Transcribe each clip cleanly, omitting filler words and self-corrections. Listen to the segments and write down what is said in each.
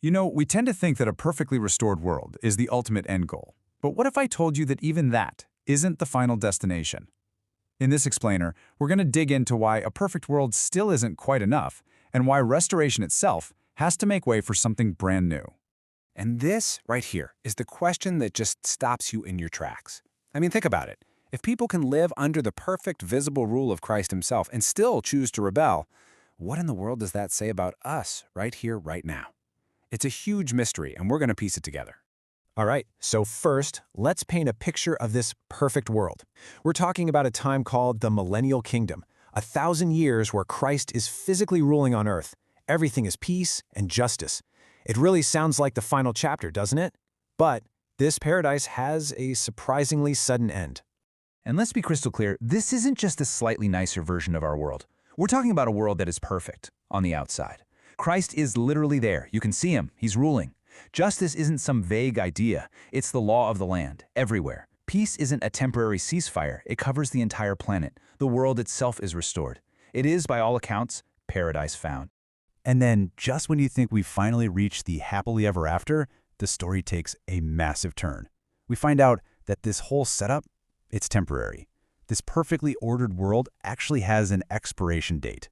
You know, we tend to think that a perfectly restored world is the ultimate end goal. But what if I told you that even that isn't the final destination? In this explainer, we're going to dig into why a perfect world still isn't quite enough, and why restoration itself has to make way for something brand new. And this, right here, is the question that just stops you in your tracks. I mean, think about it. If people can live under the perfect visible rule of Christ himself and still choose to rebel, what in the world does that say about us right here, right now? It's a huge mystery, and we're going to piece it together. All right, so first, let's paint a picture of this perfect world. We're talking about a time called the Millennial Kingdom, 1,000 years where Christ is physically ruling on earth. Everything is peace and justice. It really sounds like the final chapter, doesn't it? But this paradise has a surprisingly sudden end. And let's be crystal clear, this isn't just a slightly nicer version of our world. We're talking about a world that is perfect on the outside. Christ is literally there. You can see him. He's ruling. Justice isn't some vague idea. It's the law of the land, everywhere. Peace isn't a temporary ceasefire. It covers the entire planet. The world itself is restored. It is, by all accounts, paradise found. And then, just when you think we've finally reached the happily ever after, the story takes a massive turn. We find out that this whole setup, it's temporary. This perfectly ordered world actually has an expiration date.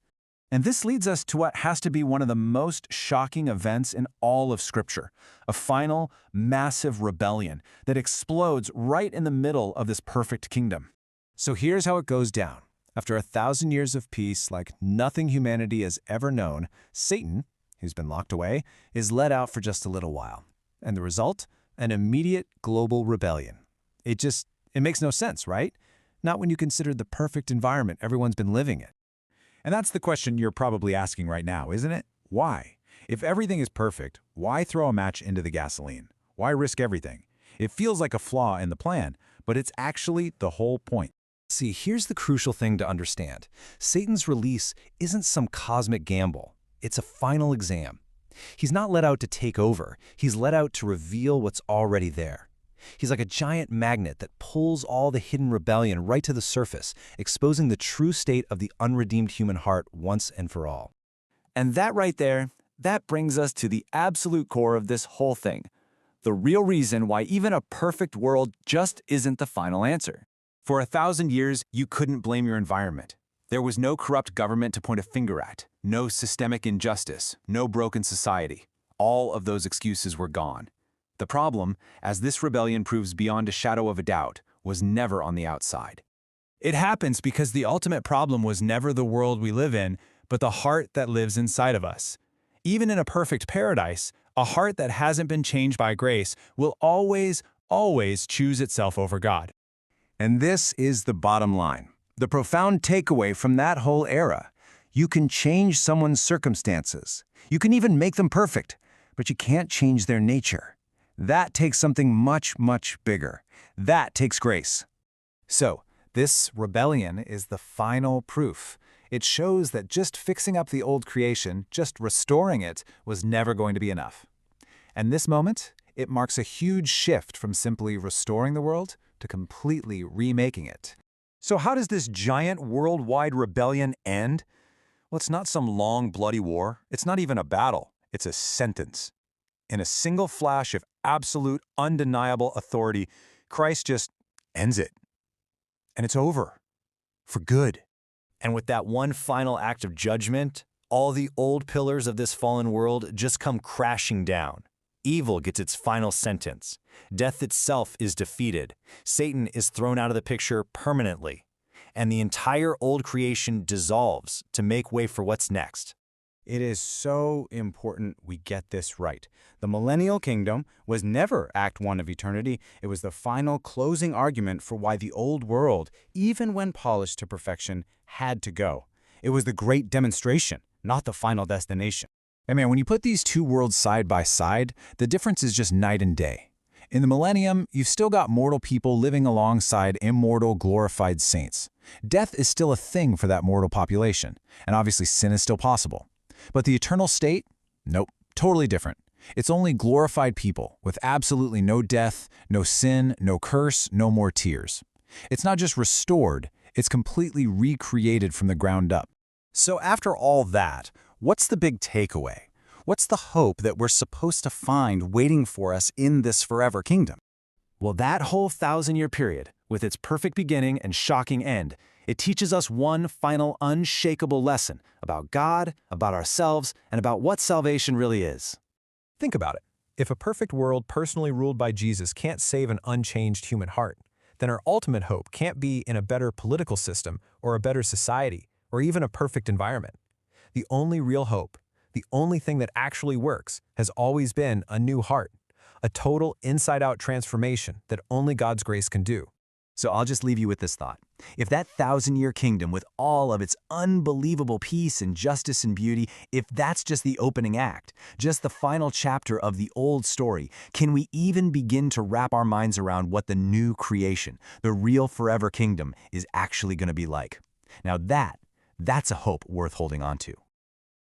And this leads us to what has to be one of the most shocking events in all of Scripture, a final, massive rebellion that explodes right in the middle of this perfect kingdom. So here's how it goes down. After 1,000 years of peace like nothing humanity has ever known, Satan, who's been locked away, is let out for just a little while. And the result? An immediate global rebellion. It makes no sense, right? Not when you consider the perfect environment everyone's been living in. And that's the question you're probably asking right now, isn't it? Why? If everything is perfect, why throw a match into the gasoline? Why risk everything? It feels like a flaw in the plan, but it's actually the whole point. See, here's the crucial thing to understand. Satan's release isn't some cosmic gamble. It's a final exam. He's not let out to take over. He's let out to reveal what's already there. He's like a giant magnet that pulls all the hidden rebellion right to the surface, exposing the true state of the unredeemed human heart once and for all. And that right there, that brings us to the absolute core of this whole thing. The real reason why even a perfect world just isn't the final answer. For 1,000 years, you couldn't blame your environment. There was no corrupt government to point a finger at, no systemic injustice, no broken society. All of those excuses were gone. The problem, as this rebellion proves beyond a shadow of a doubt, was never on the outside. It happens because the ultimate problem was never the world we live in, but the heart that lives inside of us. Even in a perfect paradise, a heart that hasn't been changed by grace will always choose itself over God. And this is the bottom line. The profound takeaway from that whole era. You can change someone's circumstances. You can even make them perfect, but you can't change their nature. That takes something much, much bigger. That takes grace. So, this rebellion is the final proof. It shows that just fixing up the old creation, just restoring it, was never going to be enough. And this moment, it marks a huge shift from simply restoring the world to completely remaking it. So how does this giant worldwide rebellion end? Well, it's not some long, bloody war. It's not even a battle. It's a sentence. In a single flash of absolute, undeniable authority, Christ just ends it. And it's over. For good. And with that one final act of judgment, all the old pillars of this fallen world just come crashing down. Evil gets its final sentence. Death itself is defeated. Satan is thrown out of the picture permanently. And the entire old creation dissolves to make way for what's next. It is so important we get this right. The Millennial Kingdom was never Act 1 of eternity. It was the final closing argument for why the old world, even when polished to perfection, had to go. It was the great demonstration, not the final destination. And man, when you put these two worlds side by side, the difference is just night and day. In the millennium, you've still got mortal people living alongside immortal, glorified saints. Death is still a thing for that mortal population, and obviously sin is still possible. But the eternal state? Nope, totally different. It's only glorified people with absolutely no death, no sin, no curse, no more tears. It's not just restored, it's completely recreated from the ground up. So after all that, what's the big takeaway? What's the hope that we're supposed to find waiting for us in this forever kingdom? Well, that whole 1,000-year period, with its perfect beginning and shocking end, it teaches us one final unshakable lesson about God, about ourselves, and about what salvation really is. Think about it. If a perfect world personally ruled by Jesus can't save an unchanged human heart, then our ultimate hope can't be in a better political system or a better society or even a perfect environment. The only real hope, the only thing that actually works, has always been a new heart, a total inside-out transformation that only God's grace can do. So I'll just leave you with this thought. If that 1,000-year kingdom with all of its unbelievable peace and justice and beauty, if that's just the opening act, just the final chapter of the old story, can we even begin to wrap our minds around what the new creation, the real forever kingdom, is actually going to be like? Now that's a hope worth holding on to.